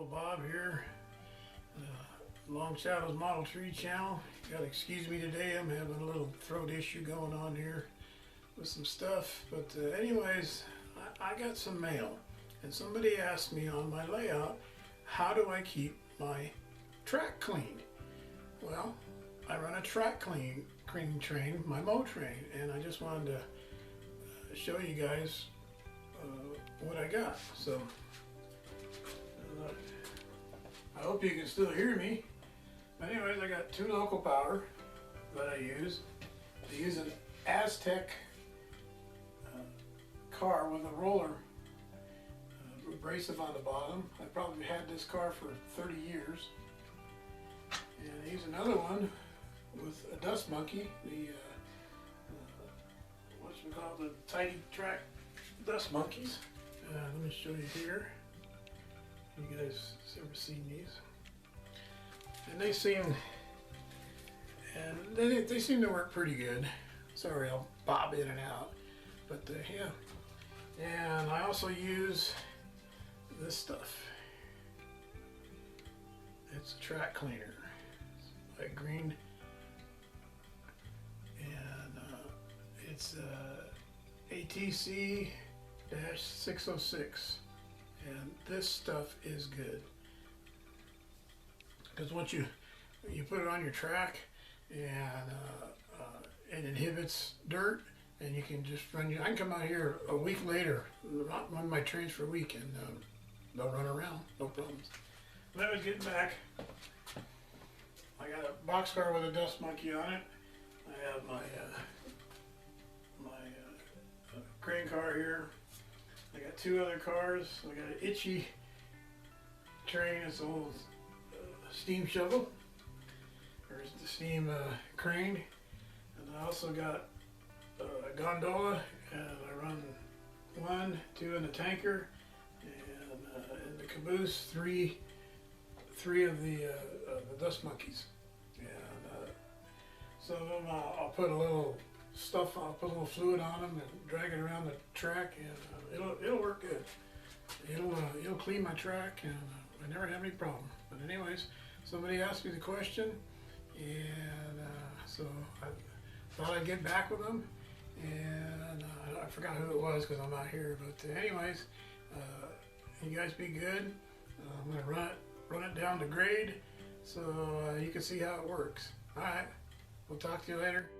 Uncle Bob here, Long Shadows Model Tree channel. You gotta excuse me today, I'm having a little throat issue going on here with some stuff. But anyways, I got some mail, and somebody asked me on my layout, how do I keep my track clean? Well, I run a track cleaning train, my mow train, and I just wanted to show you guys what I got. So I hope you can still hear me. Anyways, I got 2 local power that I use. I use an Aztec car with a roller abrasive on the bottom. I probably had this car for 30 years. And I use another one with a dust monkey, the the Tidy Track dust monkeys. Let me show you here. You guys ever seen these? And they seem to work pretty good. Sorry, I'll bob in and out, but yeah. And I also use this stuff. It's a track cleaner. It's by Green, and it's ATC-606. And this stuff is good because once you put it on your track, and it inhibits dirt, and you can just run. I can come out here a week later, run my trains for a week, and they'll run around, no problems. Then I was getting back. I got a boxcar with a dust monkey on it. I have my crane car here. I got 2 other cars. I got an Itchy train. It's an old steam shovel. There's the steam crane. And I also got a gondola, and I run 1, 2 in the tanker, and in the caboose, three of the dust monkeys. And some of them I'll put a little stuff. I'll put a little fluid on them and drag it around the track, and it'll work good. It'll clean my track, and I never have any problem. But anyways, somebody asked me the question, and so I thought I'd get back with them, and I forgot who it was because I'm not here. But anyways, you guys be good. I'm gonna run it down to grade so you can see how it works. All right, we'll talk to you later.